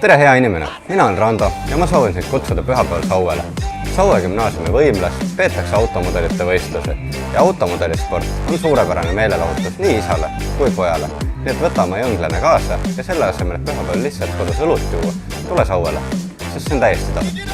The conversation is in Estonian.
Tere hea inimene, mina olen Rando ja ma soovin sind kutsuda pühapäeval Sauele. Saue gümnaasiumi võimlas peetakse automudelite võistlused ja automudellisport on suurepärane meelelahutus nii isale kui pojale. Nii et võta oma jõnglane kaasa ja selle asemel, et pühapäeval lihtsalt kodus õlut juua, tule Sauele, sest see on täiesti tasuta.